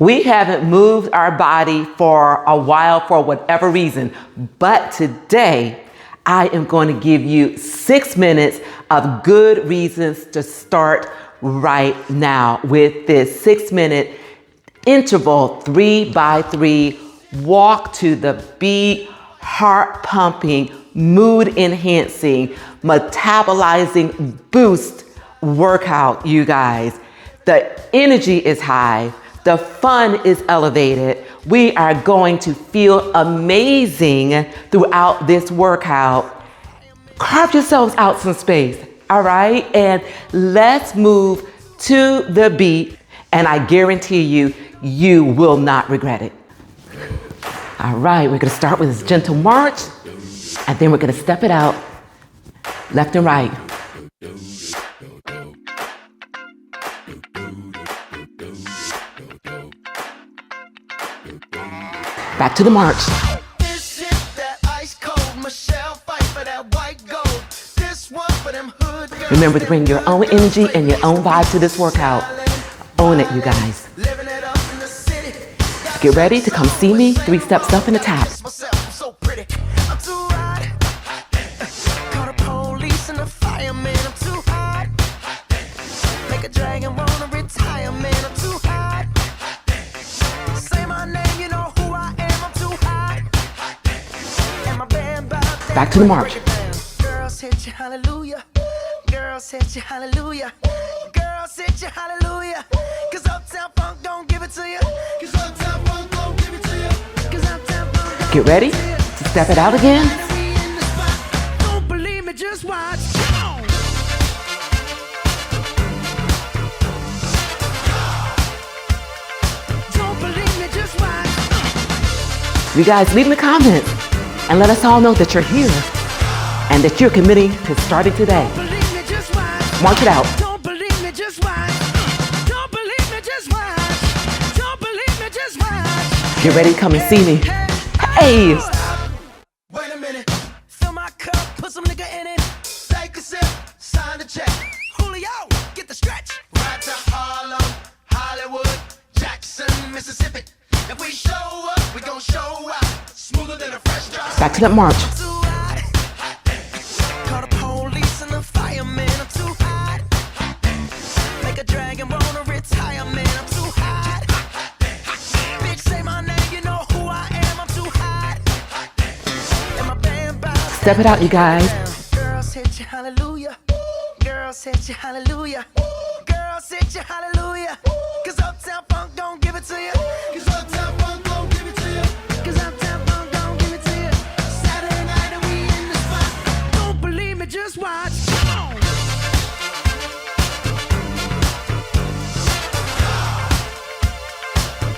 We haven't moved our body for a while for whatever reason, but today I am going to give you 6 minutes of good reasons to start right now with this 6-minute interval 3x3 walk to the beat, heart pumping, mood enhancing, metabolizing boost workout, you guys. The energy is high. The fun is elevated. We are going to feel amazing throughout this workout. Carve yourselves out some space, all right? And let's move to the beat, and I guarantee you, you will not regret it. All right, we're gonna start with this gentle march, and then we're gonna step it out left and right. Back to the march. Remember to bring your own energy and your own vibe to this workout. Own it, you guys. Get ready to come see me 3 steps up and a tap. Back to the march. Girls hit you hallelujah. Girls hit you hallelujah. Girls hit you hallelujah. Cause Uptown Funk don't give it to you. Cause Uptown Funk don't give it to you. Cause Uptown Funk don't Get ready to step it out again. Don't believe me, just watch. Don't believe me, just watch. You guys, leave in the comments and let us all know that you're here and that you're committing to starting today. March it out. Don't believe me, just watch. Don't believe me, just watch. Don't believe me, just watch. Get ready to come and see me. Hey! Wait a minute. Fill my cup, put some nigga in it. Take a sip, sign the check. Julio, get the stretch. Right to Harlem, Hollywood, Jackson, Mississippi. If we show up, we gon' show out. Smoother than a fresh drop. Back to that march. Call the police and the firemen. I'm too hot. Make a dragon wanna retire, man. I'm too hot. Bitch, say my name, you know who I am. I'm too hot. And my band bows. Step it out, you guys. Girls hit you hallelujah. Girls hit you hallelujah. Girls hit you hallelujah. Cause Uptown Funk don't give it to you. Cause Uptown Funk don't give it to you. Cause Uptown Funk don't give it to you. Saturday night and we in the spot. Don't believe me, just watch. Come on.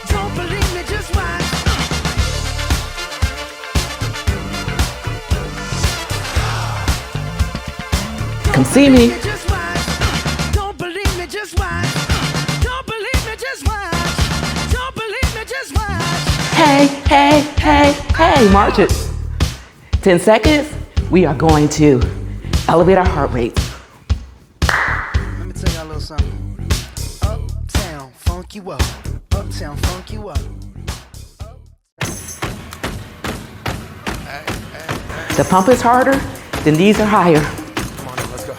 Don't believe me, just watch. Come see me. Just watch. Don't believe me, just watch. Don't believe me, just watch. Don't believe me, just watch. Hey, hey, hey, hey. March it. 10 seconds. We are going to elevate our heart rate. Let me tell y'all a little something. Uptown funk you up. Uptown funk you up. The pump is harder, then these are higher. Come on, let's go.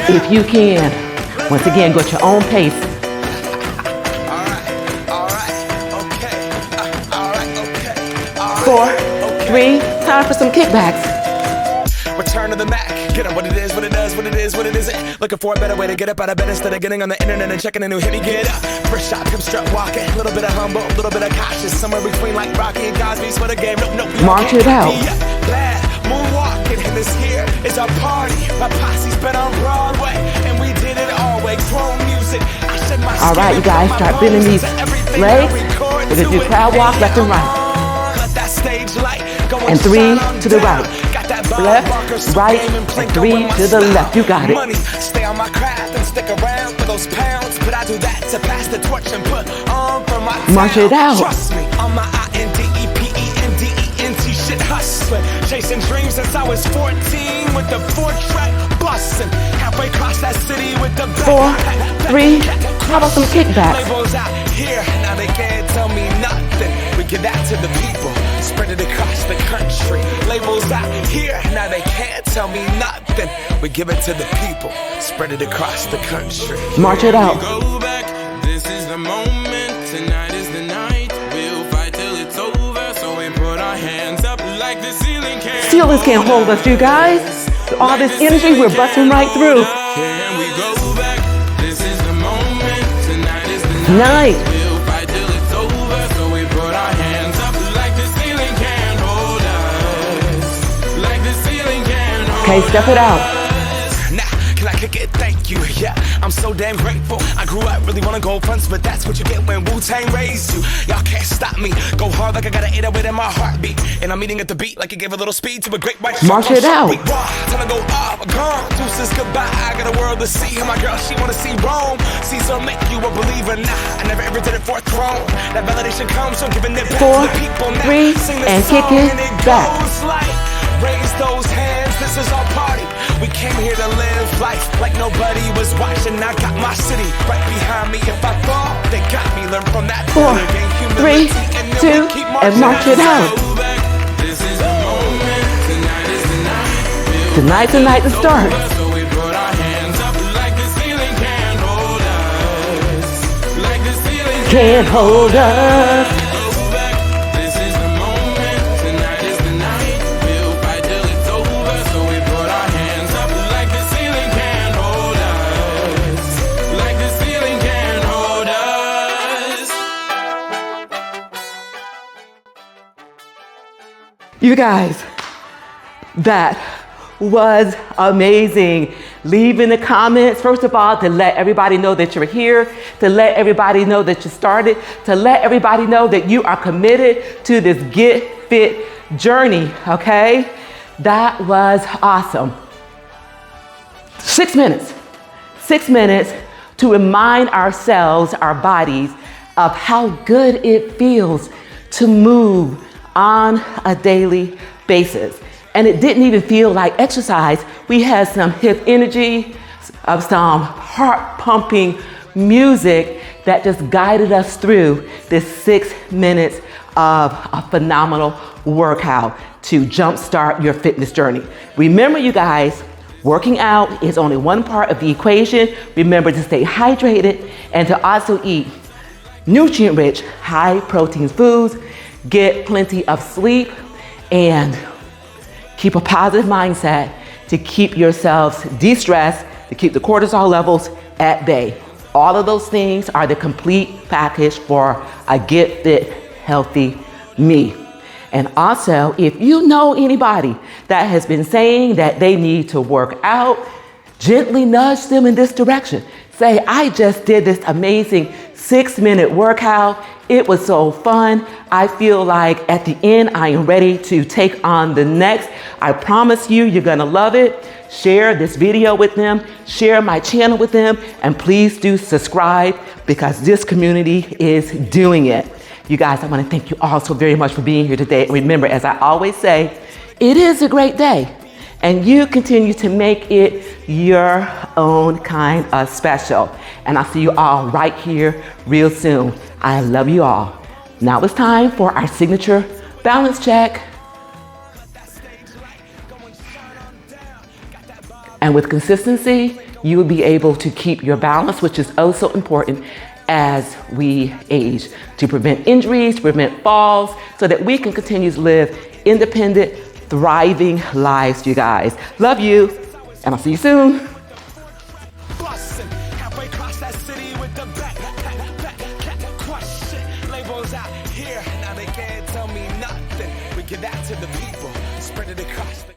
If you can, once again, go at your own pace. Okay. 4, 3, time for some kickbacks. Return to the Mac. Get up what it is, what it does, what it is, what it isn't. Looking for a better way to get up out of bed instead of getting on the internet and checking a new hit. Me get up. First shot, come strut walking. A little bit of humble, a little bit of cautious. Somewhere between like Rocky and Cosby's for the game. Nope. March it out. Glad moonwalking, and this here is our party. My posse's been on Broadway, and we did it always. Throwing music. I shed my All right, you guys, start bending these legs. We're gonna do crowd walk left and right. And 3 to the right. Left, right, and 3 to the left. You got it. Stay on my craft and stick around for those pounds, but I do that to pass the torch and put on for my town. March it out. Trust me, I'm my INDEPENDENT shit hustling, chasing dreams since I was 14 with the 4-track. Bustin' halfway across that city with the 4, 3, how about some kickbacks? Labels out here, now they can't tell me nothing. We give that to the people, spread it across the country. Labels out here, now they can't tell me nothing. We give it to the people, spread it across the country. March it out. Go back, this is the moment, tonight is the night. We'll fight till it's over, so we put our hands up like the ceiling can't. Ceilings can't hold us, you guys. All this energy, we're busting right through. Can we go back? This is the moment, tonight is the night. Night. We'll fight till it's over, so we put our hands up like the ceiling can't hold us. Like the ceiling can't hold us. Okay, step it out. Now, can I kick it? Thank you, yeah. I'm so damn grateful. I grew up really wanna go fronts, but that's what you get when Wu-Tang raised you. Y'all can't stop me. Go hard like I got an 808 in my heartbeat. And I'm eating at the beat like it gave a little speed to a great white shark. March it out. Time to go up, gone. Deuces goodbye. I got a world to see. And my girl, she wanna see Rome. Caesar make you a believer. Nah, I never ever did it for a throne. That validation comes from giving it back 4, to the people. Now, 3, sing this and song kick it and it back. goes like, raise those hands, this is our party. We came here to live life like nobody was watching. I got my city right behind me. If I fall, they got me. Learn from that. 4, 3, 2, and march it out. Go back, this is the moment, tonight is the night. We'll Tonight's the night to start. so we put our hands up like the ceiling can't hold us. Like the ceiling Can't hold us. go back. This is the moment, tonight is the night. We'll fight till it's over, so we put our hands up like the ceiling can't hold us. Like the ceiling can't hold us. You guys, that was amazing. Leave in the comments, first of all, to let everybody know that you're here, to let everybody know that you started, to let everybody know that you are committed to this Get Fit journey, okay? That was awesome. 6 minutes. 6 minutes to remind ourselves, our bodies, of how good it feels to move on a daily basis. And it didn't even feel like exercise. We had some hip energy, of some heart pumping music that just guided us through this 6 minutes of a phenomenal workout to jumpstart your fitness journey. Remember, you guys, working out is only one part of the equation. Remember to stay hydrated and to also eat nutrient-rich, high-protein foods, get plenty of sleep, and keep a positive mindset to keep yourselves de-stressed, to keep the cortisol levels at bay. All of those things are the complete package for a Get Fit, Healthy me. And also, if you know anybody that has been saying that they need to work out, gently nudge them in this direction. Say, I just did this amazing 6 minute workout. It was so fun. I feel like at the end, I am ready to take on the next. I promise you, you're gonna love it. Share this video with them, share my channel with them, and please do subscribe because this community is doing it. You guys, I wanna thank you all so very much for being here today. And remember, as I always say, it is a great day. And you continue to make it your own kind of special. And I'll see you all right here real soon. I love you all. Now it's time for our signature balance check. And with consistency, you will be able to keep your balance, which is also important as we age, to prevent injuries, to prevent falls, so that we can continue to live independent, thriving lives, you guys. Love you, and I'll see you soon. Bustin' halfway across that city with the back question. Labels out here, now they can't tell me nothing. We give that to the people, spread it across the